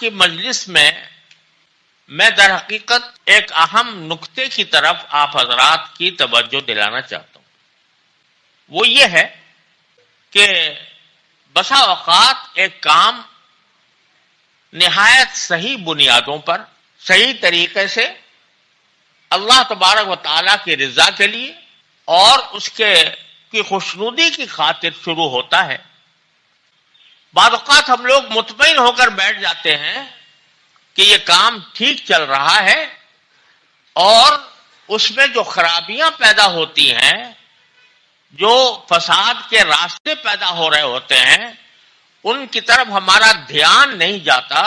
کی مجلس میں در حقیقت ایک اہم نقطے کی طرف آپ حضرات کی توجہ دلانا چاہتا ہوں. وہ یہ ہے کہ بسا اوقات ایک کام نہایت صحیح بنیادوں پر صحیح طریقے سے اللہ تبارک و تعالیٰ کی رضا کے لیے اور اس کی خوشنودی کی خاطر شروع ہوتا ہے. بعض اوقات ہم لوگ مطمئن ہو کر بیٹھ جاتے ہیں کہ یہ کام ٹھیک چل رہا ہے اور اس میں جو خرابیاں پیدا ہوتی ہیں، جو فساد کے راستے پیدا ہو رہے ہوتے ہیں، ان کی طرف ہمارا دھیان نہیں جاتا.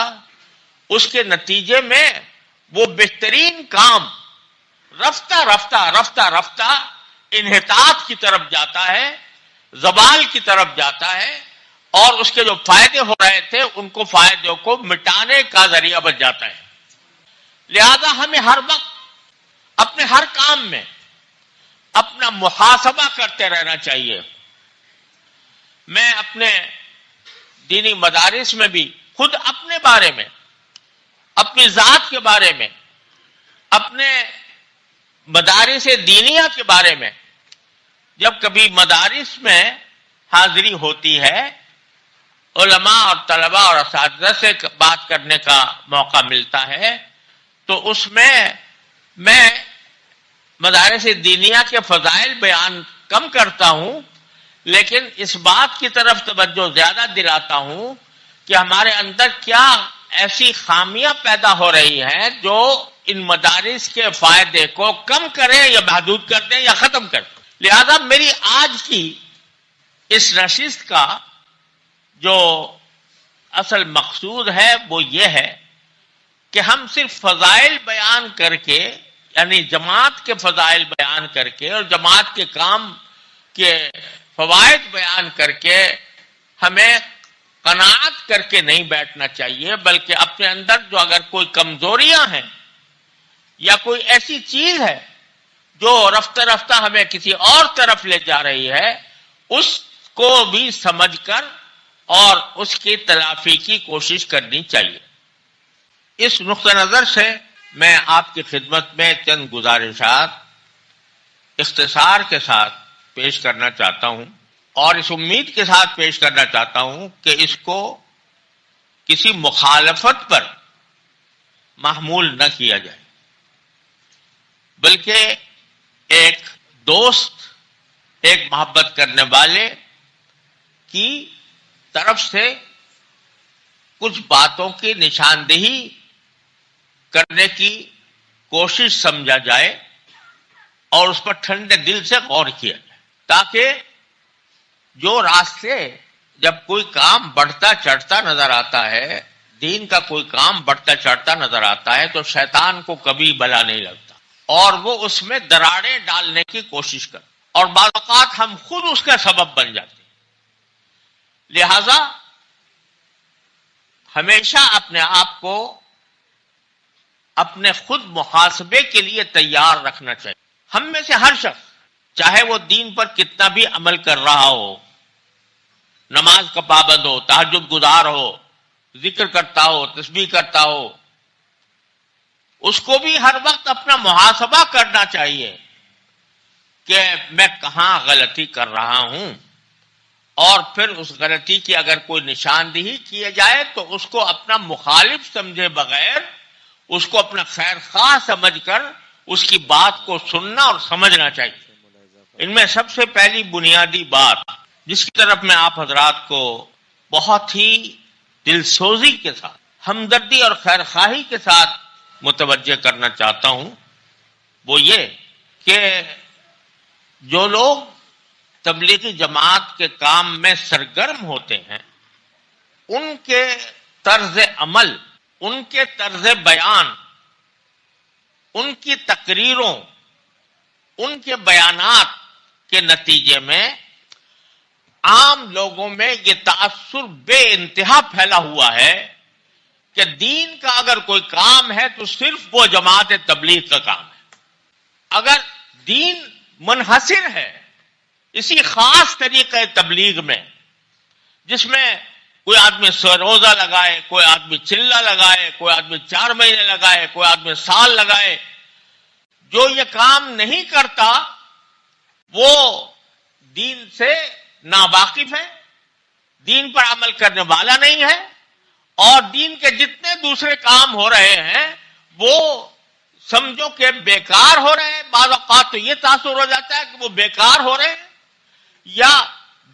اس کے نتیجے میں وہ بہترین کام رفتہ رفتہ انحطاط کی طرف جاتا ہے، زوال کی طرف جاتا ہے، اور اس کے جو فائدے ہو رہے تھے ان کو فائدوں کو مٹانے کا ذریعہ بن جاتا ہے. لہذا ہمیں ہر وقت اپنے ہر کام میں اپنا محاسبہ کرتے رہنا چاہیے. میں اپنے دینی مدارس میں بھی خود اپنے بارے میں، اپنی ذات کے بارے میں، اپنے مدارس دینیہ کے بارے میں، جب کبھی مدارس میں حاضری ہوتی ہے، علماء اور طلباء اور اساتذہ سے بات کرنے کا موقع ملتا ہے، تو اس میں مدارس دینیہ کے فضائل بیان کم کرتا ہوں، لیکن اس بات کی طرف توجہ زیادہ دلاتا ہوں کہ ہمارے اندر کیا ایسی خامیاں پیدا ہو رہی ہیں جو ان مدارس کے فائدے کو کم کریں یا محدود کر دیں یا ختم کر دیں. لہذا میری آج کی اس نشست کا جو اصل مقصود ہے وہ یہ ہے کہ ہم صرف فضائل بیان کر کے، یعنی جماعت کے فضائل بیان کر کے اور جماعت کے کام کے فوائد بیان کر کے ہمیں قناعت کر کے نہیں بیٹھنا چاہیے، بلکہ اپنے اندر جو اگر کوئی کمزوریاں ہیں یا کوئی ایسی چیز ہے جو رفتہ رفتہ ہمیں کسی اور طرف لے جا رہی ہے، اس کو بھی سمجھ کر اور اس کی تلافی کی کوشش کرنی چاہیے. اس نقطہ نظر سے میں آپ کی خدمت میں چند گزارشات اختصار کے ساتھ پیش کرنا چاہتا ہوں، اور اس امید کے ساتھ پیش کرنا چاہتا ہوں کہ اس کو کسی مخالفت پر محمول نہ کیا جائے، بلکہ ایک دوست، ایک محبت کرنے والے کی طرف سے کچھ باتوں کی نشاندہی کرنے کی کوشش سمجھا جائے اور اس پر ٹھنڈے دل سے غور کیا جائے، تاکہ جو راستے جب کوئی کام بڑھتا چڑھتا نظر آتا ہے، دین کا کوئی کام بڑھتا چڑھتا نظر آتا ہے، تو شیطان کو کبھی بھلا نہیں لگتا اور وہ اس میں دراڑیں ڈالنے کی کوشش کرتا، اور بعض اوقات ہم خود اس کا سبب بن جاتے ہیں. لہذا ہمیشہ اپنے آپ کو اپنے خود محاسبے کے لیے تیار رکھنا چاہیے. ہم میں سے ہر شخص، چاہے وہ دین پر کتنا بھی عمل کر رہا ہو، نماز کا پابند ہو، تہجد گزار ہو، ذکر کرتا ہو، تسبیح کرتا ہو، اس کو بھی ہر وقت اپنا محاسبہ کرنا چاہیے کہ میں کہاں غلطی کر رہا ہوں، اور پھر اس غلطی کی اگر کوئی نشاندہی کیے جائے تو اس کو اپنا مخالف سمجھے بغیر اس کو اپنا خیر خواہ سمجھ کر اس کی بات کو سننا اور سمجھنا چاہیے. ان میں سب سے پہلی بنیادی بات جس کی طرف میں آپ حضرات کو بہت ہی دلسوزی کے ساتھ، ہمدردی اور خیر خواہی کے ساتھ متوجہ کرنا چاہتا ہوں، وہ یہ کہ جو لوگ تبلیغی جماعت کے کام میں سرگرم ہوتے ہیں، ان کے طرز عمل، ان کے طرز بیان، ان کی تقریروں، ان کے بیانات کے نتیجے میں عام لوگوں میں یہ تاثر بے انتہا پھیلا ہوا ہے کہ دین کا اگر کوئی کام ہے تو صرف وہ جماعت تبلیغ کا کام ہے. اگر دین منحصر ہے اسی خاص طریقے تبلیغ میں، جس میں کوئی آدمی 100 روزہ لگائے، کوئی آدمی چلہ لگائے، کوئی آدمی 4 مہینے لگائے، کوئی آدمی سال لگائے، جو یہ کام نہیں کرتا وہ دین سے ناواقف ہے، دین پر عمل کرنے والا نہیں ہے، اور دین کے جتنے دوسرے کام ہو رہے ہیں وہ سمجھو کہ بیکار ہو رہے ہیں۔ بعض اوقات تو یہ تاثر ہو جاتا ہے کہ وہ بیکار ہو رہے ہیں، یا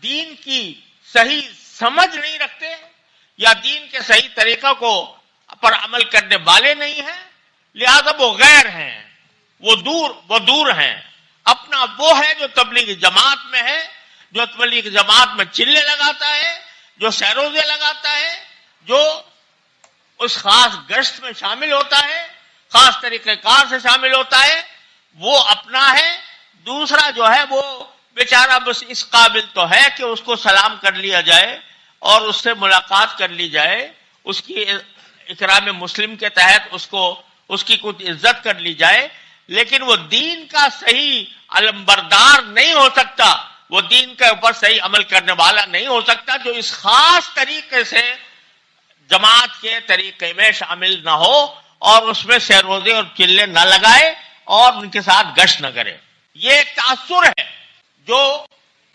دین کی صحیح سمجھ نہیں رکھتے، یا دین کے صحیح طریقہ کو پر عمل کرنے والے نہیں ہیں، لہذا وہ غیر ہیں، وہ دور ہیں۔ اپنا وہ ہے جو تبلیغ جماعت میں ہے، جو تبلیغ جماعت میں چلے لگاتا ہے، جو سیروزے لگاتا ہے، جو اس خاص گشت میں شامل ہوتا ہے، خاص طریقہ کار سے شامل ہوتا ہے، وہ اپنا ہے۔ دوسرا جو ہے وہ بیچارہ بس اس قابل تو ہے کہ اس کو سلام کر لیا جائے اور اس سے ملاقات کر لی جائے، اس کی اکرام مسلم کے تحت اس کی کچھ عزت کر لی جائے، لیکن وہ دین کا صحیح علمبردار نہیں ہو سکتا، وہ دین کے اوپر صحیح عمل کرنے والا نہیں ہو سکتا جو اس خاص طریقے سے جماعت کے طریقے میں شامل نہ ہو اور اس میں سیروزے اور چلے نہ لگائے اور ان کے ساتھ گشت نہ کرے۔ یہ ایک تاثر ہے جو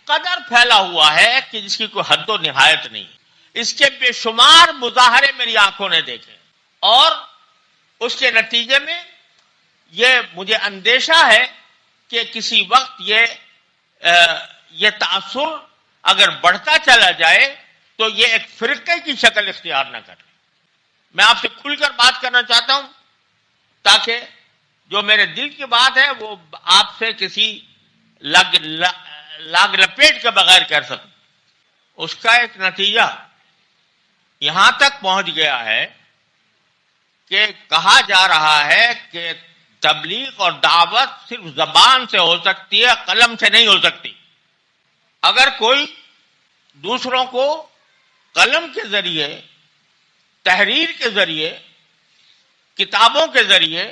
قدر پھیلا ہوا ہے کہ جس کی کوئی حد و نہایت نہیں۔ اس کے بے شمار مظاہرے میری آنکھوں نے دیکھے، اور اس کے نتیجے میں یہ مجھے اندیشہ ہے کہ کسی وقت یہ تاثر اگر بڑھتا چلا جائے تو یہ ایک فرقے کی شکل اختیار نہ کرے۔ میں آپ سے کھل کر بات کرنا چاہتا ہوں تاکہ جو میرے دل کی بات ہے وہ آپ سے کسی لاگ لپیٹ کے بغیر کر سکوں۔ اس کا ایک نتیجہ یہاں تک پہنچ گیا ہے کہ کہا جا رہا ہے کہ تبلیغ اور دعوت صرف زبان سے ہو سکتی ہے، قلم سے نہیں ہو سکتی۔ اگر کوئی دوسروں کو قلم کے ذریعے، تحریر کے ذریعے، کتابوں کے ذریعے،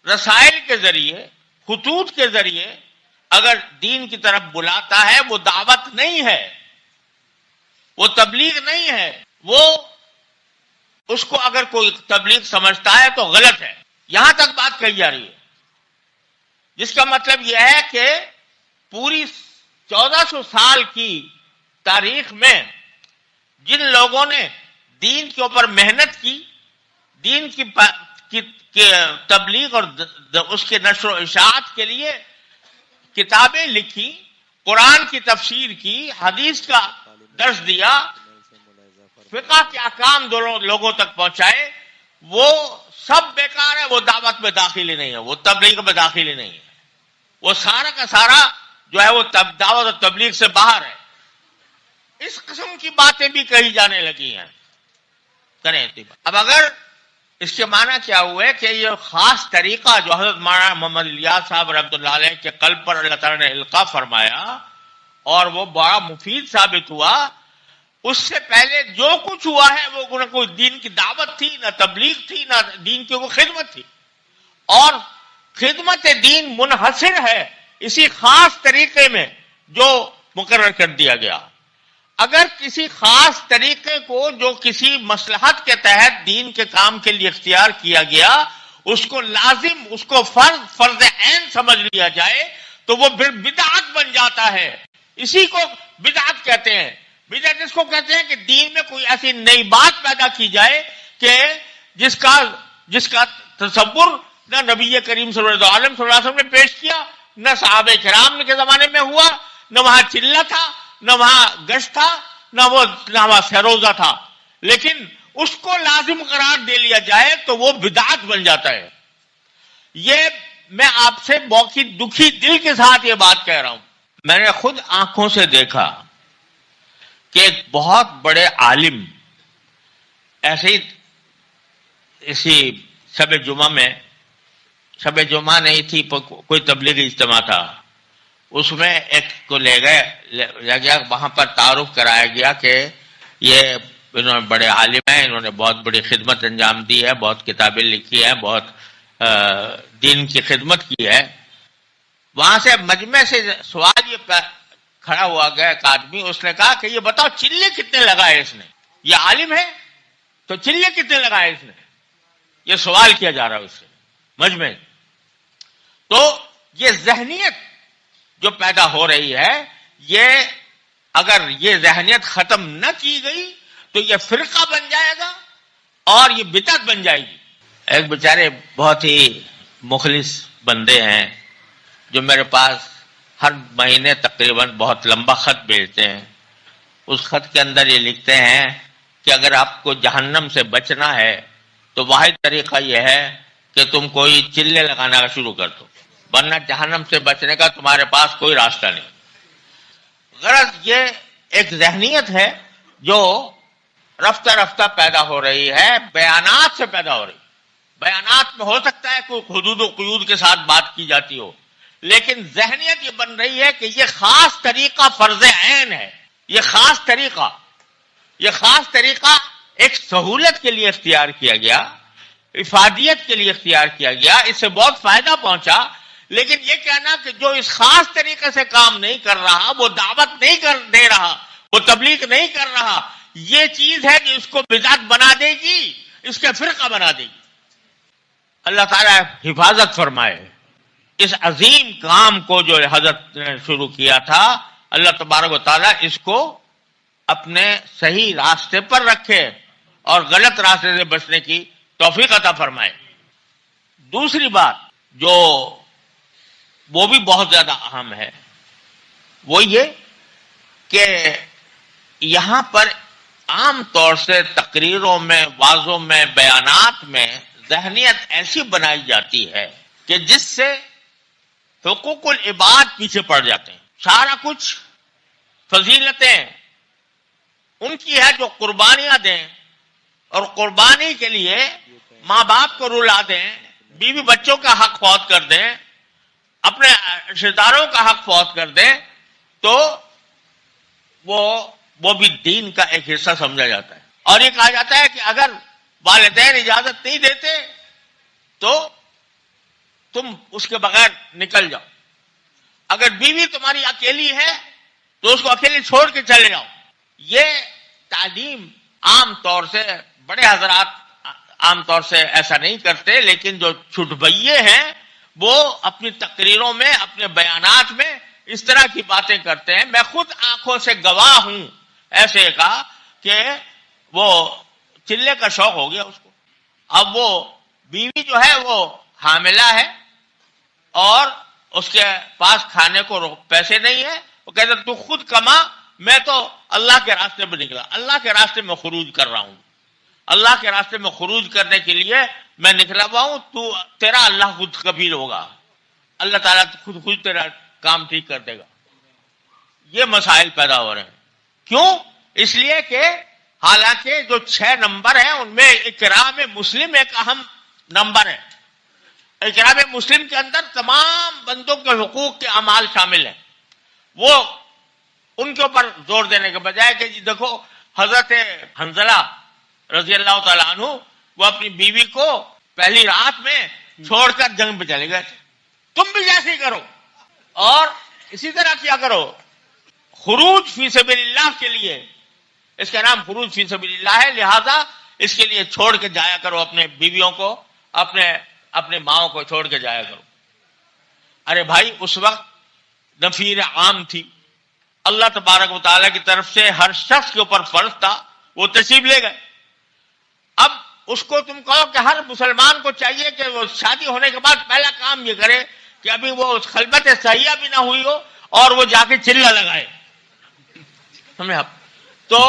رسائل کے ذریعے، خطوط کے ذریعے اگر دین کی طرف بلاتا ہے، وہ دعوت نہیں ہے، وہ تبلیغ نہیں ہے، وہ اس کو اگر کوئی تبلیغ سمجھتا ہے تو غلط ہے۔ یہاں تک بات کہی جا رہی ہے، جس کا مطلب یہ ہے کہ پوری 1400 سال کی تاریخ میں جن لوگوں نے دین کے اوپر محنت کی، دین کی تبلیغ اور اس کے نشر و اشاعت کے لیے کتابیں لکھی، قرآن کی تفسیر کی، حدیث کا درس دیا، فقہ کے احکام لوگوں تک پہنچائے، وہ سب بیکار ہے، وہ دعوت میں داخل ہی نہیں ہے، وہ تبلیغ میں داخل ہی نہیں ہے، وہ سارا کا سارا جو ہے وہ دعوت اور تبلیغ سے باہر ہے۔ اس قسم کی باتیں بھی کہی جانے لگی ہیں۔ کریں اب اگر اس کے معنی کیا ہوئے کہ یہ خاص طریقہ جو حضرت مولانا محمد الیاس صاحب رحمۃ اللہ علیہ کے قلب پر اللہ تعالیٰ نے القاء فرمایا اور وہ بڑا مفید ثابت ہوا، اس سے پہلے جو کچھ ہوا ہے وہ نہ کوئی دین کی دعوت تھی، نہ تبلیغ تھی، نہ دین کی کوئی خدمت تھی، اور خدمت دین منحصر ہے اسی خاص طریقے میں جو مقرر کر دیا گیا۔ اگر کسی خاص طریقے کو جو کسی مصلحت کے تحت دین کے کام کے لیے اختیار کیا گیا، اس کو لازم، اس کو فرض عین سمجھ لیا جائے تو وہ پھر بدعت بن جاتا ہے۔ اسی کو بدعت کہتے ہیں۔ بدعت اس کو کہتے ہیں کہ دین میں کوئی ایسی نئی بات پیدا کی جائے کہ جس کا تصور نہ نبی کریم صلی اللہ علیہ وسلم نے پیش کیا، نہ صحابہ کرام کے زمانے میں ہوا، نہ وہاں چلہ تھا، نہ وہاں گشت تھا، نہ وہاں سیروزہ تھا، لیکن اس کو لازم قرار دے لیا جائے تو وہ بدعت بن جاتا ہے۔ یہ میں آپ سے بہت ہی دکھی دل کے ساتھ یہ بات کہہ رہا ہوں۔ میں نے خود آنکھوں سے دیکھا کہ ایک بہت بڑے عالم اسی شب جمعہ نہیں تھی، کوئی تبلیغی اجتماع تھا، اس میں ایک کو لے گیا، وہاں پر تعارف کرایا گیا کہ یہ انہوں نے بڑے عالم ہیں، انہوں نے بہت بڑی خدمت انجام دی ہے، بہت کتابیں لکھی ہیں، بہت دین کی خدمت کی ہے۔ وہاں سے مجمع سے سوال یہ کھڑا ہوا گیا ایک آدمی، اس نے کہا کہ یہ بتاؤ چلے کتنے لگائے اس نے؟ یہ عالم ہے تو چلے کتنے لگائے اس نے؟ یہ سوال کیا جا رہا ہے اس سے مجمع. تو یہ ذہنیت جو پیدا ہو رہی ہے، یہ اگر یہ ذہنیت ختم نہ کی گئی تو یہ فرقہ بن جائے گا اور یہ بدعت بن جائے گی. ایک بیچارے بہت ہی مخلص بندے ہیں جو میرے پاس ہر مہینے تقریباً بہت لمبا خط بھیجتے ہیں. اس خط کے اندر یہ لکھتے ہیں کہ اگر آپ کو جہنم سے بچنا ہے تو واحد طریقہ یہ ہے کہ تم کوئی چلے لگانا شروع کر دو، ورنہ جہنم سے بچنے کا تمہارے پاس کوئی راستہ نہیں. غرض یہ ایک ذہنیت ہے جو رفتہ رفتہ پیدا ہو رہی ہے، بیانات سے پیدا ہو رہی ہے. بیانات میں ہو سکتا ہے کوئی حدود و قیود کے ساتھ بات کی جاتی ہو، لیکن ذہنیت یہ بن رہی ہے کہ یہ خاص طریقہ فرض عین ہے. یہ خاص طریقہ ایک سہولت کے لیے اختیار کیا گیا، افادیت کے لیے اختیار کیا گیا، اس سے بہت فائدہ پہنچا. لیکن یہ کہنا کہ جو اس خاص طریقے سے کام نہیں کر رہا، وہ دعوت نہیں دے رہا، وہ تبلیغ نہیں کر رہا، یہ چیز ہے کہ اس کو بدعت بنا دے گی، اس کے فرقہ بنا دے گی. اللہ تعالیٰ حفاظت فرمائے. اس عظیم کام کو جو حضرت نے شروع کیا تھا، اللہ تبارک و تعالیٰ اس کو اپنے صحیح راستے پر رکھے اور غلط راستے سے بچنے کی توفیق عطا فرمائے. دوسری بات جو وہ بھی بہت زیادہ اہم ہے وہ یہ کہ یہاں پر عام طور سے تقریروں میں، وعظوں میں، بیانات میں ذہنیت ایسی بنائی جاتی ہے کہ جس سے حقوق العباد پیچھے پڑ جاتے ہیں. سارا کچھ فضیلتیں ان کی ہے جو قربانیاں دیں اور قربانی کے لیے ماں باپ کو رلا دیں، بیوی بچوں کا حق فوت کر دیں، اپنے رشتہ داروں کا حق فوت کر دیں، تو وہ بھی دین کا ایک حصہ سمجھا جاتا ہے. اور یہ کہا جاتا ہے کہ اگر والدین اجازت نہیں دیتے تو تم اس کے بغیر نکل جاؤ. اگر بیوی تمہاری اکیلی ہے تو اس کو اکیلی چھوڑ کے چلے جاؤ. یہ تعلیم عام طور سے بڑے حضرات عام طور سے ایسا نہیں کرتے، لیکن جو چھٹبھئیے ہیں وہ اپنی تقریروں میں، اپنے بیانات میں اس طرح کی باتیں کرتے ہیں. میں خود آنکھوں سے گواہ ہوں ایسے کا کہ وہ چلے کا شوق ہو گیا اس کو. اب وہ بیوی جو ہے وہ حاملہ ہے اور اس کے پاس کھانے کو پیسے نہیں ہے، وہ کہتے تو خود کما، میں تو اللہ کے راستے میں نکلا، اللہ کے راستے میں خروج کر رہا ہوں، اللہ کے راستے میں خروج کرنے کے لیے میں نکلا ہوا ہوں، تیرا اللہ خود کفیل ہوگا، اللہ تعالیٰ خود تیرا کام ٹھیک کر دے گا. یہ مسائل پیدا ہو رہے ہیں. کیوں؟ اس لیے کہ حالانکہ جو 6 نمبر ہیں ان میں اکرام مسلم ایک اہم نمبر ہے. اکرام مسلم کے اندر تمام بندوں کے حقوق کے اعمال شامل ہیں. وہ ان کے اوپر زور دینے کے بجائے کہ جی دیکھو حضرت حنظلہ رضی اللہ تعالیٰ عنہ وہ اپنی بیوی کو پہلی رات میں چھوڑ کر جنگ پہ چلے گئے تھے، تم بھی جیسے ہی کرو اور اسی طرح کیا کرو. خروج فی سبیل اللہ کے لیے، اس کا نام خروج فی سبیل اللہ ہے، لہذا اس کے لیے چھوڑ کے جایا کرو اپنے بیویوں کو، اپنے ماؤں کو چھوڑ کے جایا کرو. ارے بھائی اس وقت نفیر عام تھی، اللہ تبارک و تعالیٰ کی طرف سے ہر شخص کے اوپر فرض تھا، وہ تشریف لے گئے. اب اس کو تم کہو کہ ہر مسلمان کو چاہیے کہ وہ شادی ہونے کے بعد پہلا کام یہ کرے کہ ابھی وہ خلوت صحیحہ بھی نہ ہوئی ہو اور وہ جا کے چلہ لگائے. سمجھے آپ؟ تو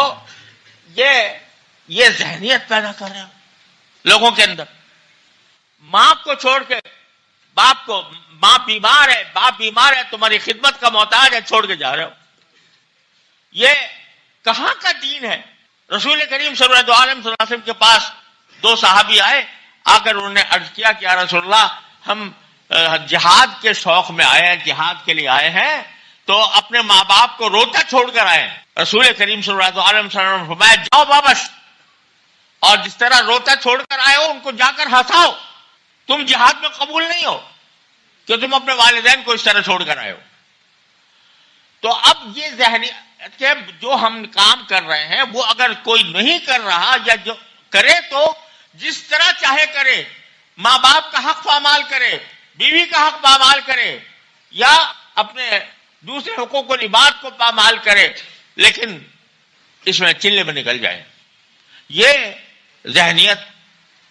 یہ ذہنیت پیدا کر رہے ہو لوگوں کے اندر. ماں کو چھوڑ کے باپ کو، ماں بیمار ہے، باپ بیمار ہے، تمہاری خدمت کا محتاج ہے، چھوڑ کے جا رہے ہو. یہ کہاں کا دین ہے؟ رسول کریم صلی اللہ علیہ وسلم کے پاس 2 صحابی آئے، آ کر انہوں نے عرض کیا کہ یا رسول اللہ ہم جہاد کے شوق میں آئے ہیں، جہاد کے لیے آئے ہیں، تو اپنے ماں باپ کو روتا چھوڑ کر آئے ہیں. رسول کریم صلی اللہ علیہ وسلم نے فرمایا جاؤ واپس، اور جس طرح روتا چھوڑ کر آئے ہو ان کو جا کر ہنساؤ. تم جہاد میں قبول نہیں ہو کہ تم اپنے والدین کو اس طرح چھوڑ کر آئے ہو. تو اب یہ ذہنیت کہ جو ہم کام کر رہے ہیں وہ اگر کوئی نہیں کر رہا یا جو کرے تو جس طرح چاہے کرے، ماں باپ کا حق پامال کرے، بیوی کا حق پامال کرے یا اپنے دوسرے حقوق و لباس کو پامال کرے، لیکن اس میں چلے میں نکل جائے. یہ ذہنیت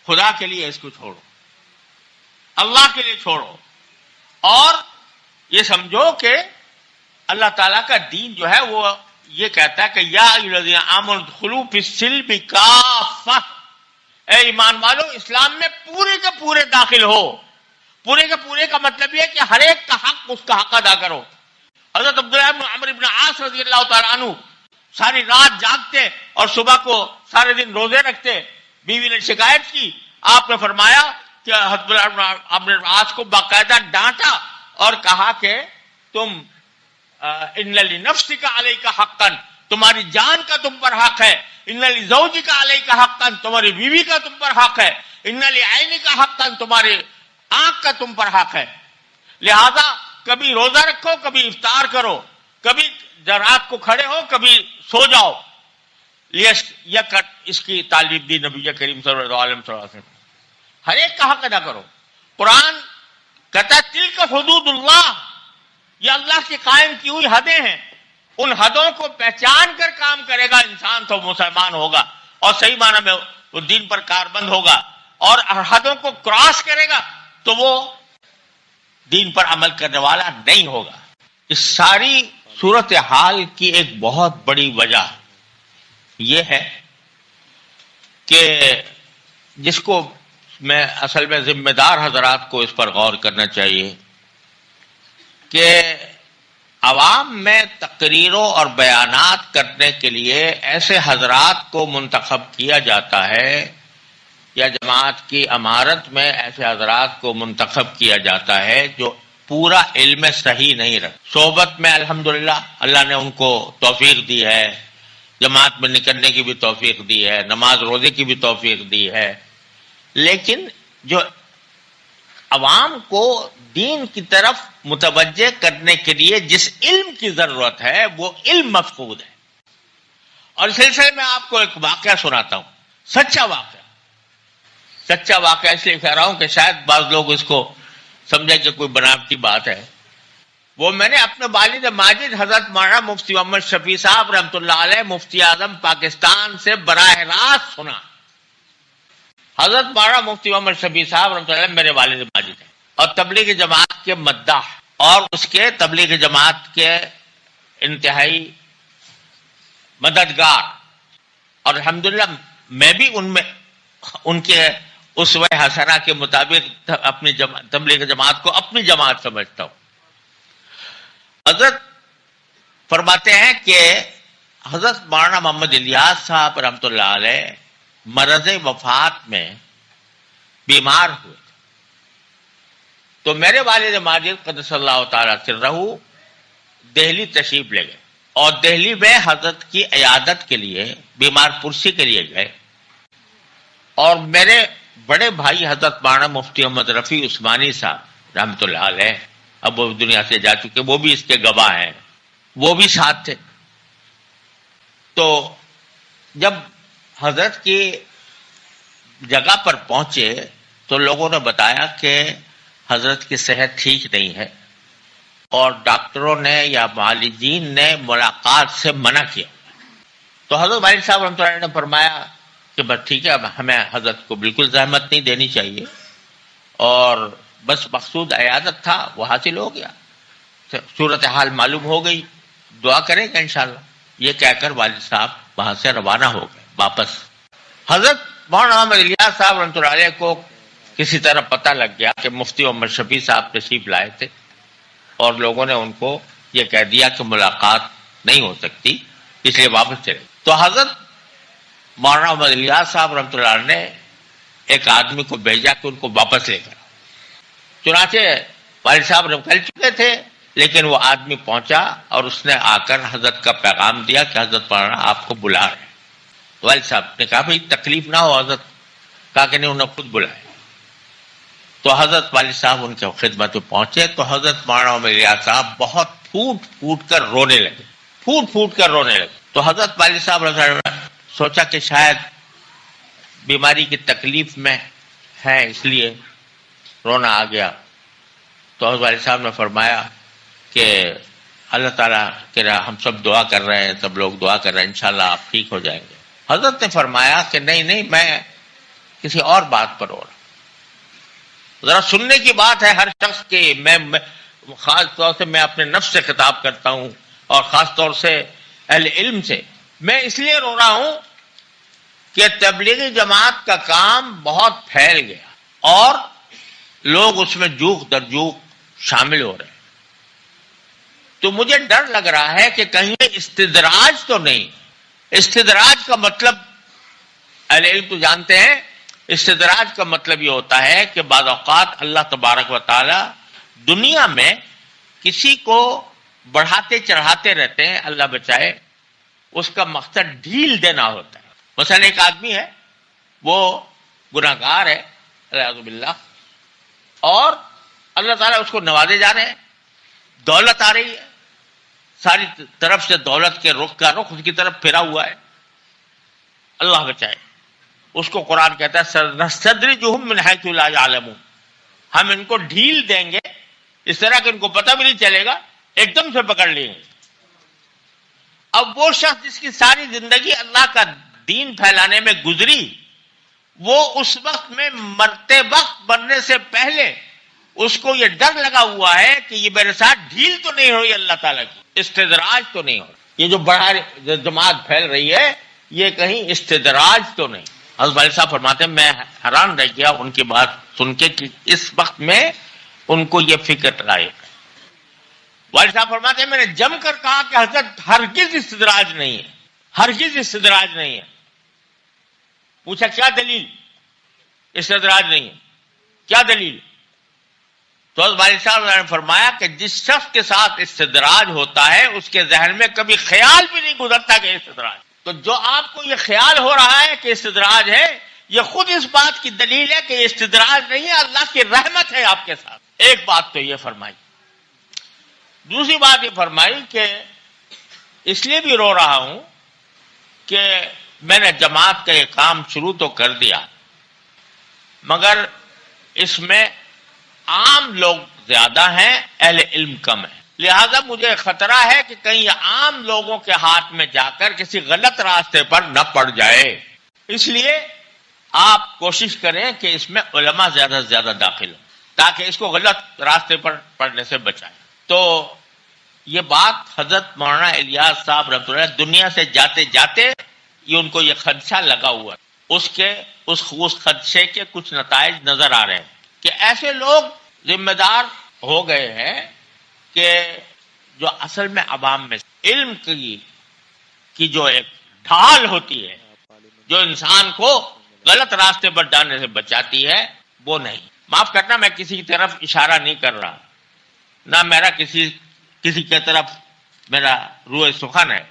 خدا کے لیے اس کو چھوڑو، اللہ کے لیے چھوڑو، اور یہ سمجھو کہ اللہ تعالیٰ کا دین جو ہے وہ یہ کہتا ہے کہ یا ایھا الذین آمنوا ادخلوا فی السلم کافۃ، اے ایمان والو اسلام میں پورے کے پورے داخل ہو. پورے کے پورے کا مطلب یہ کہ ہر ایک کا حق اس کا حق ادا کرو. حضرت عبداللہ بن عمرو بن عاص رضی اللہ تعالیٰ عنہ ساری رات جاگتے اور صبح کو سارے دن روزے رکھتے. بیوی نے شکایت کی، آپ نے فرمایا کہ حضرت عبداللہ بن عمرو بن عاص کو باقاعدہ ڈانٹا اور کہا کہ تم ان لنفسک علیک حقا، تمہاری جان کا تم پر حق ہے، ان لزوجک علیک حقا، تمہاری بیوی کا تم پر حق ہے، ان لعینک حقا، تمہاری آنکھ کا تم پر حق ہے. لہذا کبھی روزہ رکھو، کبھی افطار کرو، کبھی رات کو کھڑے ہو، کبھی سو جاؤ. اس کی تعلیم دی نبی کریم صلی اللہ علیہ وسلم. ہر ایک کا حق ادا کرو. قرآن کہتا ہے تلک حدود اللہ، یہ اللہ کی قائم کی ہوئی حدیں ہیں. ان حدوں کو پہچان کر کام کرے گا انسان تو مسلمان ہوگا اور صحیح معنی میں وہ دین پر کاربند ہوگا، اور حدوں کو کراس کرے گا تو وہ دین پر عمل کرنے والا نہیں ہوگا. اس ساری صورتحال کی ایک بہت بڑی وجہ یہ ہے کہ جس کو میں اصل میں ذمہ دار حضرات کو اس پر غور کرنا چاہیے کہ عوام میں تقریروں اور بیانات کرنے کے لیے ایسے حضرات کو منتخب کیا جاتا ہے یا جماعت کی امارت میں ایسے حضرات کو منتخب کیا جاتا ہے جو پورا علم صحیح نہیں رکھ. صحبت میں الحمدللہ اللہ نے ان کو توفیق دی ہے، جماعت میں نکلنے کی بھی توفیق دی ہے، نماز روزے کی بھی توفیق دی ہے، لیکن جو عوام کو دین کی طرف متوجہ کرنے کے لیے جس علم کی ضرورت ہے وہ علم مفقود ہے. اور اس سلسلے میں آپ کو ایک واقعہ سناتا ہوں، سچا واقعہ اس لیے کہہ رہا ہوں کہ شاید بعض لوگ اس کو سمجھے کہ کوئی بناوٹی بات ہے. وہ میں نے اپنے والد ماجد حضرت مولانا مفتی محمد شفیع صاحب رحمۃ اللہ علیہ مفتی اعظم پاکستان سے براہ راست سنا. حضرت مولانا مفتی محمد شفیع صاحب رحمۃ اللہ علیہ میرے والد ماجد ہیں اور تبلیغ جماعت کے مداح اور اس کے تبلیغ جماعت کے انتہائی مددگار، اور الحمدللہ میں بھی ان کے اسوہ حسنہ کے مطابق اپنی تبلیغ جماعت کو اپنی جماعت سمجھتا ہوں. حضرت فرماتے ہیں کہ حضرت مولانا محمد الیاس صاحب رحمۃ اللہ علیہ مرض وفات میں بیمار ہوئے تو میرے والد ماجد قدس اللہ تعالی سرہ دہلی تشریف لے گئے اور دہلی میں حضرت کی عیادت کے لیے بیمار پرسی کے لیے گئے. اور میرے بڑے بھائی حضرت مولانا مفتی محمد رفیع عثمانی صاحب رحمۃ اللہ علیہ اب وہ دنیا سے جا چکے، وہ بھی اس کے گواہ ہیں، وہ بھی ساتھ تھے. تو جب حضرت کی جگہ پر پہنچے تو لوگوں نے بتایا کہ حضرت کی صحت ٹھیک نہیں ہے اور ڈاکٹروں نے یا معالجین نے ملاقات سے منع کیا. تو حضرت والد صاحب رحمۃ اللہ علیہ نے فرمایا کہ بس ٹھیک ہے، ہمیں حضرت کو بالکل زحمت نہیں دینی چاہیے اور بس مقصود عیادت تھا وہ حاصل ہو گیا، صورتحال معلوم ہو گئی، دعا کریں گے انشاءاللہ. یہ کہہ کر والد صاحب وہاں سے روانہ ہو گئے واپس. حضرت مولانا محمد الیاس صاحب رحمۃ اللہ علیہ کو کسی طرح پتہ لگ گیا کہ مفتی محمد شفیع صاحب تشریف لائے تھے اور لوگوں نے ان کو یہ کہہ دیا کہ ملاقات نہیں ہو سکتی، اس لیے واپس چلے. تو حضرت مولانا محمد الیاس صاحب رحمۃ اللہ علیہ نے ایک آدمی کو بھیجا کہ ان کو واپس لے کر. چنانچہ والد صاحب نکل چکے تھے لیکن وہ آدمی پہنچا اور اس نے آ کر حضرت کا پیغام دیا کہ حضرت مولانا آپ کو بلا رہے ہیں. والد صاحب نے کہا بھائی تکلیف نہ ہو حضرت، کہا کہ نہیں انہوں نے خود بلائے. تو حضرت والد صاحب ان کے خدمت میں پہنچے تو حضرت مولانا محمد الیاس صاحب بہت پھوٹ پھوٹ کر رونے لگے، پھوٹ پھوٹ کر رونے لگے. تو حضرت والد صاحب رضی اللہ عنہ نے سوچا کہ شاید بیماری کی تکلیف میں ہے اس لیے رونا آ گیا. تو حضرت والد صاحب نے فرمایا کہ اللہ تعالیٰ کہ ہم سب دعا کر رہے ہیں، سب لوگ دعا کر رہے ہیں، انشاءاللہ آپ ٹھیک ہو جائیں گے. حضرت نے فرمایا کہ نہیں میں کسی اور بات پر رو رہا ہوں. ذرا سننے کی بات ہے ہر شخص کی. میں خاص طور سے میں اپنے نفس سے خطاب کرتا ہوں اور خاص طور سے اہل علم سے. میں اس لیے رو رہا ہوں کہ تبلیغی جماعت کا کام بہت پھیل گیا اور لوگ اس میں جوق در جوق شامل ہو رہے ہیں. تو مجھے ڈر لگ رہا ہے کہ کہیں استدراج تو نہیں. استدراج کا مطلب اہل علم تو جانتے ہیں، استدراج کا مطلب یہ ہوتا ہے کہ بعض اوقات اللہ تبارک و تعالی دنیا میں کسی کو بڑھاتے چڑھاتے رہتے ہیں، اللہ بچائے. اس کا مقصد ڈھیل دینا ہوتا ہے. مثلا ایک آدمی ہے، وہ گناہ گار ہے اعوذ باللہ، اور اللہ تعالیٰ اس کو نوازے جا رہے ہیں، دولت آ رہی ہے، ساری طرف سے دولت کے رخ کا رخ اس کی طرف پھرا ہوا ہے. اللہ بچائے. اس کو قرآن کہتا ہے سنستدرجہم من حیث لا یعلمون، ہم ان کو ڈھیل دیں گے اس طرح کہ ان کو پتہ بھی نہیں چلے گا، ایک دم سے پکڑ لیں گے. اب وہ شخص جس کی ساری زندگی اللہ کا دین پھیلانے میں گزری، وہ اس وقت میں مرتے وقت مرنے سے پہلے اس کو یہ ڈر لگا ہوا ہے کہ یہ میرے ساتھ ڈھیل تو نہیں ہوئی اللہ تعالیٰ کی، استدراج تو نہیں ہو. یہ جو بڑا جماعت پھیل رہی ہے یہ کہیں استدراج تو نہیں. حضرت والد صاحب فرماتے ہیں میں حیران رہ گیا ان کی بات سن کے کہ اس وقت میں ان کو یہ فکر آئے. والد صاحب فرماتے ہیں میں نے جم کر کہا کہ حضرت ہرگز استدراج نہیں ہے، ہرگز استدراج نہیں ہے. پوچھا کیا دلیل؟ استدراج نہیں ہے، کیا دلیل؟ تو حضرت والد صاحب نے فرمایا کہ جس شخص کے ساتھ استدراج ہوتا ہے اس کے ذہن میں کبھی خیال بھی نہیں گزرتا کہ استدراج. تو جو آپ کو یہ خیال ہو رہا ہے کہ استدراج ہے، یہ خود اس بات کی دلیل ہے کہ استدراج نہیں ہے، اللہ کی رحمت ہے آپ کے ساتھ. ایک بات تو یہ فرمائی. دوسری بات یہ فرمائی کہ اس لیے بھی رو رہا ہوں کہ میں نے جماعت کا یہ کام شروع تو کر دیا مگر اس میں عام لوگ زیادہ ہیں، اہل علم کم ہیں. لہذا مجھے خطرہ ہے کہ کہیں عام لوگوں کے ہاتھ میں جا کر کسی غلط راستے پر نہ پڑ جائے. اس لیے آپ کوشش کریں کہ اس میں علماء زیادہ سے زیادہ داخل ہوں تاکہ اس کو غلط راستے پر پڑنے سے بچائیں. تو یہ بات حضرت مولانا الیاس صاحب رحمۃ اللہ دنیا سے جاتے جاتے یہ ان کو یہ خدشہ لگا ہوا ہے. اس خدشے کے کچھ نتائج نظر آ رہے ہیں کہ ایسے لوگ ذمہ دار ہو گئے ہیں کہ جو اصل میں عوام میں علم کی جو ایک ڈھال ہوتی ہے جو انسان کو غلط راستے پر جانے سے بچاتی ہے وہ نہیں. معاف کرنا میں کسی کی طرف اشارہ نہیں کر رہا، نہ میرا کسی کی طرف میرا روح سخن ہے،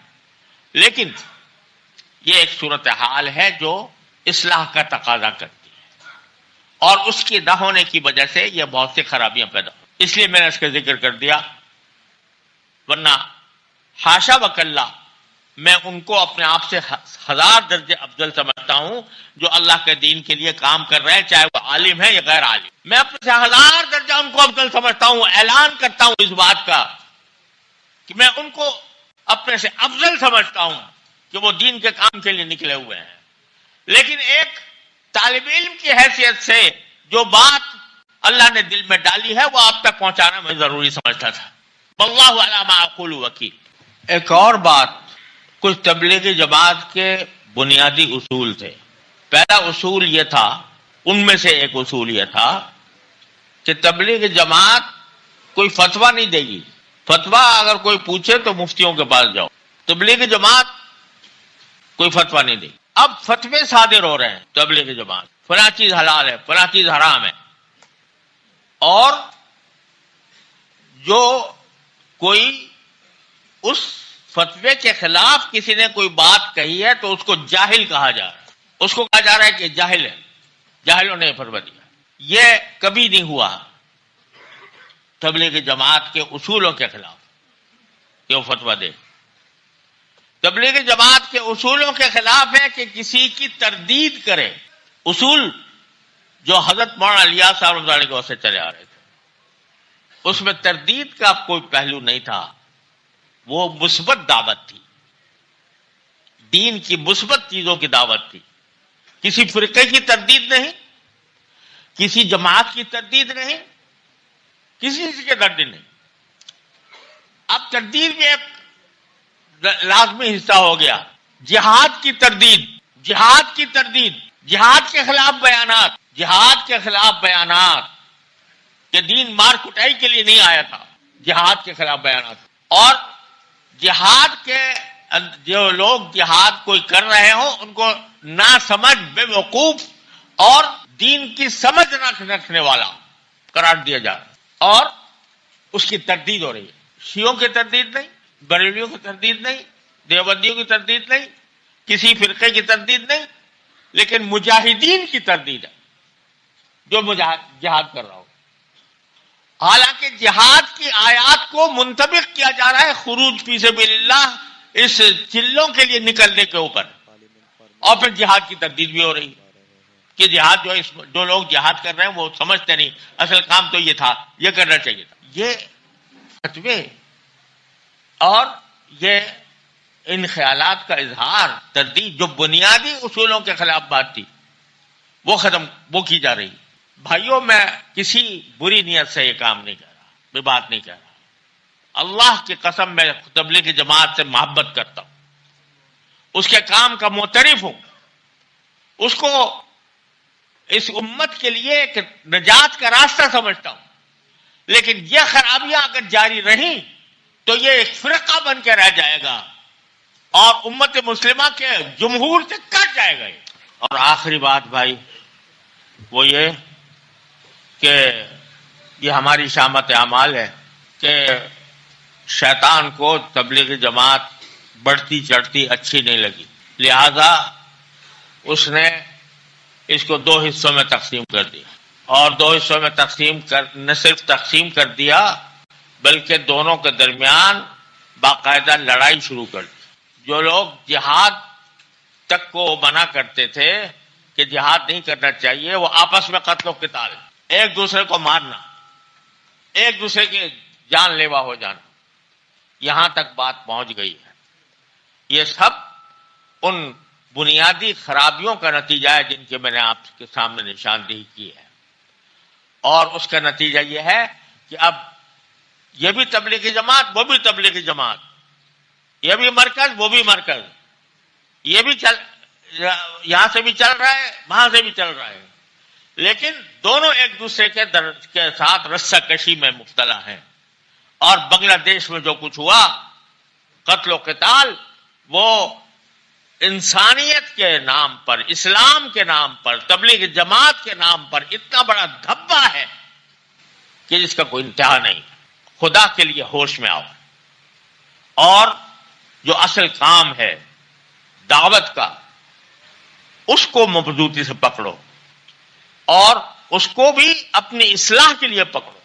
لیکن یہ ایک صورتحال ہے جو اصلاح کا تقاضا کرتی ہے اور اس کی نہ ہونے کی وجہ سے یہ بہت سی خرابیاں پیدا ہو. اس لیے میں نے اس کا ذکر کر دیا، ورنہ حاشا وکلا میں ان کو اپنے آپ سے 1000 درجے افضل سمجھتا ہوں جو اللہ کے دین کے لیے کام کر رہے ہیں، چاہے وہ عالم ہے یا غیر عالم. میں اپنے سے 1000 درجہ ان کو افضل سمجھتا ہوں. اعلان کرتا ہوں اس بات کا کہ میں ان کو اپنے سے افضل سمجھتا ہوں کہ وہ دین کے کام کے لیے نکلے ہوئے ہیں. لیکن ایک طالب علم کی حیثیت سے جو بات اللہ نے دل میں ڈالی ہے وہ آپ تک پہنچانا میں ضروری سمجھتا تھا. واللہ علی ما اقول وکیل. ایک اور بات، کچھ تبلیغی جماعت کے بنیادی اصول تھے. پہلا اصول یہ تھا، ان میں سے ایک اصول یہ تھا کہ تبلیغی جماعت کوئی فتویٰ نہیں دے گی. فتویٰ اگر کوئی پوچھے تو مفتیوں کے پاس جاؤ. تبلیغی جماعت کوئی فتویٰ نہیں دے گی. اب فتوے صادر ہو رہے ہیں تبلیغی جماعت، فلاں چیز حلال ہے، فلاں چیز حرام ہے، اور جو کوئی اس فتوے کے خلاف کسی نے کوئی بات کہی ہے تو اس کو جاہل کہا جا رہا ہے. اس کو کہا جا رہا ہے کہ جاہل ہے، جاہلوں نے فتویٰ دیا. یہ کبھی نہیں ہوا تبلیغی جماعت کے اصولوں کے خلاف. کہ وہ فتویٰ دے. تبلیغ جماعت کے اصولوں کے خلاف ہے کہ کسی کی تردید کرے. اصول جو حضرت مولانا الیاس صاحب رحمۃ اللہ علیہ کے وقت سے چلے آ رہے تھے، اس میں تردید کا کوئی پہلو نہیں تھا، وہ مثبت دعوت تھی، دین کی مثبت چیزوں کی دعوت تھی. کسی فرقے کی تردید نہیں، کسی جماعت کی تردید نہیں، کسی کی تردید نہیں. اب تردید میں ایک لازمی حصہ ہو گیا جہاد کی تردید. جہاد کی تردید، جہاد کے خلاف بیانات، جہاد کے خلاف بیانات کہ دین مار کٹائی کے لیے نہیں آیا تھا، جہاد کے خلاف بیانات. اور جہاد کے جو لوگ جہاد کوئی کر رہے ہوں ان کو ناسمجھ، بے وقوف اور دین کی سمجھ نہ رکھنے والا قرار دیا جا رہا ہے، اور اس کی تردید ہو رہی ہے. شیعوں کی تردید نہیں، بریلویوں کی تردید نہیں، دیوبندیوں کی تردید نہیں، کسی فرقے کی تردید نہیں، لیکن مجاہدین کی تردید ہے جو جہاد کر رہا ہو. حالانکہ جہاد کی آیات کو منطبق کیا جا رہا ہے خروج فی سبیل اللہ اس چلوں کے لیے نکلنے کے اوپر، اور پھر جہاد کی تردید بھی ہو رہی ہے کہ جہاد جو لوگ جہاد کر رہے ہیں وہ سمجھتے نہیں، اصل کام تو یہ تھا، یہ کرنا چاہیے تھا. یہ فتوے اور یہ ان خیالات کا اظہار، تردید جو بنیادی اصولوں کے خلاف بات تھی وہ کی جا رہی. بھائیوں، میں کسی بری نیت سے یہ کام نہیں کر رہا، میں بات نہیں کر رہا. اللہ کی قسم میں تبلیغ جماعت سے محبت کرتا ہوں، اس کے کام کا معترف ہوں، اس کو اس امت کے لیے ایک نجات کا راستہ سمجھتا ہوں. لیکن یہ خرابیاں اگر جاری رہیں تو یہ ایک فرقہ بن کے رہ جائے گا اور امت مسلمہ کے جمہور سے کٹ جائے گا. اور آخری بات بھائی وہ یہ کہ یہ ہماری شامت اعمال ہے کہ شیطان کو تبلیغ جماعت بڑھتی چڑھتی اچھی نہیں لگی، لہذا اس نے اس کو 2 حصوں میں تقسیم کر دیا، اور 2 حصوں میں نہ صرف تقسیم کر دیا بلکہ دونوں کے درمیان باقاعدہ لڑائی شروع کر دی. جو لوگ جہاد تک کو منع کرتے تھے کہ جہاد نہیں کرنا چاہیے، وہ آپس میں قتل و قتال، ایک دوسرے کو مارنا، ایک دوسرے کی جان لیوا ہو جانا، یہاں تک بات پہنچ گئی ہے. یہ سب ان بنیادی خرابیوں کا نتیجہ ہے جن کے میں نے آپ کے سامنے نشاندہی کی ہے. اور اس کا نتیجہ یہ ہے کہ اب یہ بھی تبلیغی جماعت، وہ بھی تبلیغی جماعت، یہ بھی مرکز، وہ بھی مرکز، یہ بھی یہاں سے بھی چل رہا ہے، وہاں سے بھی چل رہا ہے، لیکن دونوں ایک دوسرے کے ساتھ رسہ کشی میں مبتلا ہیں. اور بنگلہ دیش میں جو کچھ ہوا، قتل و قتال، وہ انسانیت کے نام پر، اسلام کے نام پر، تبلیغ جماعت کے نام پر اتنا بڑا دھبا ہے کہ جس کا کوئی انتہا نہیں. خدا کے لیے ہوش میں آؤ، اور جو اصل کام ہے دعوت کا اس کو مضبوطی سے پکڑو، اور اس کو بھی اپنی اصلاح کے لیے پکڑو.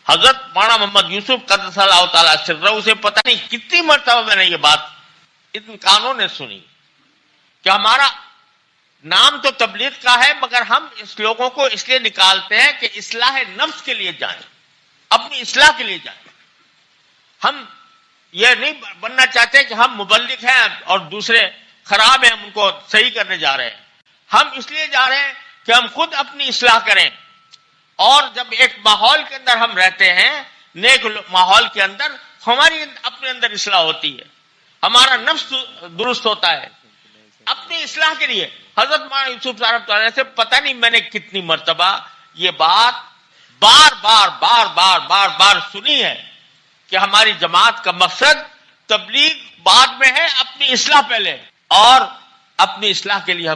حضرت مولانا محمد یوسف قدس اللہ تعالیٰ سرہ سے پتہ نہیں کتنی مرتبہ میں نے یہ بات ان کانوں نے سنی کہ ہمارا نام تو تبلیغ کا ہے، مگر ہم اس لوگوں کو اس لیے نکالتے ہیں کہ اصلاح نفس کے لیے جائیں، اپنی اصلاح کے لیے جائیں. ہم یہ نہیں بننا چاہتے کہ ہم مبلغ ہیں اور دوسرے خراب ہیں، ہم ان کو صحیح کرنے جا رہے ہیں. ہم اس لیے جا رہے ہیں کہ ہم خود اپنی اصلاح کریں. اور جب ایک ماحول کے اندر ہم رہتے ہیں، نیک ماحول کے اندر، ہماری اپنے اندر اصلاح ہوتی ہے، ہمارا نفس درست ہوتا ہے. اپنی اصلاح کے لیے حضرت مولانا یوسف صاحب تعالیٰ سے پتہ نہیں میں نے کتنی مرتبہ یہ بات بار بار بار بار بار بار سنی ہے کہ ہماری جماعت کا مقصد تبلیغ بعد میں ہے، اپنی اصلاح پہلے. اور اپنی اصلاح کے لیے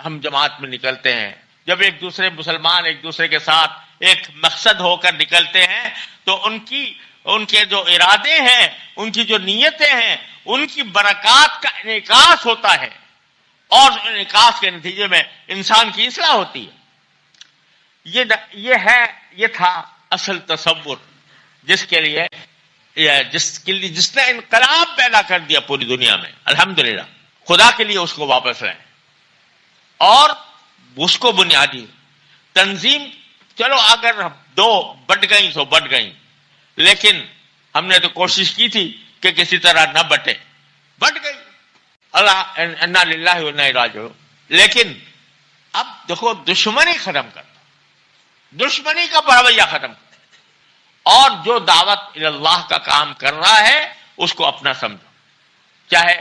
ہم جماعت میں نکلتے ہیں. جب ایک دوسرے مسلمان ایک دوسرے کے ساتھ ایک مقصد ہو کر نکلتے ہیں تو ان کے جو ارادے ہیں، ان کی جو نیتیں ہیں، ان کی برکات کا انعکاس ہوتا ہے، اور انعکاس کے نتیجے میں انسان کی اصلاح ہوتی ہے. یہ تھا اصل تصور جس کے لیے جس نے انقلاب پیدا کر دیا پوری دنیا میں، الحمدللہ خدا کے لیے اس کو واپس لائیں. اور اس کو بنیادی تنظیم، چلو اگر دو بٹ گئی تو بٹ گئی، لیکن ہم نے تو کوشش کی تھی کہ کسی طرح نہ بٹے، بٹ گئی، اللہ انا للہ و انا الیہ راجعون. لیکن اب دیکھو دشمنی ختم کرنا، دشمنی کا رویہ ختم کرنا، اور جو دعوت اللہ کا کام کر رہا ہے اس کو اپنا سمجھو، چاہے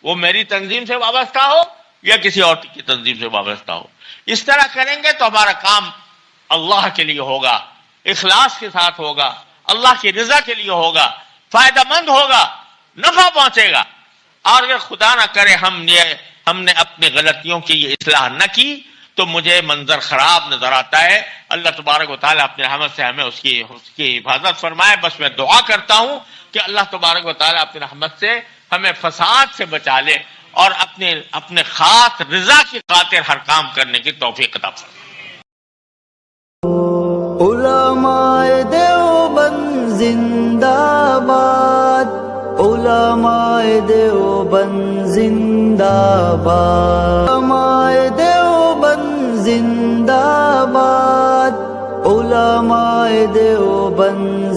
وہ میری تنظیم سے وابستہ ہو یا کسی اور کی تنظیم سے وابستہ ہو. اس طرح کریں گے تو ہمارا کام اللہ کے لیے ہوگا، اخلاص کے ساتھ ہوگا، اللہ کی رضا کے لیے ہوگا، فائدہ مند ہوگا، نفع پہنچے گا. اور اگر خدا نہ کرے ہم نے اپنی غلطیوں کی یہ اصلاح نہ کی تو مجھے منظر خراب نظر آتا ہے. اللہ تبارک و تعالیٰ اپنے رحمت سے ہمیں اس کی حفاظت فرمائے. بس میں دعا کرتا ہوں کہ اللہ تبارک و تعالیٰ اپنی رحمت سے ہمیں فساد سے بچا لے اور اپنے خاص رضا کی خاطر ہر کام کرنے کی توفیق عطا فرمائے. علماء دیوبند زندہ باد، علماء دیوبند زندہ باد، علماء دیوبند زندہ باد، علماء دیوبند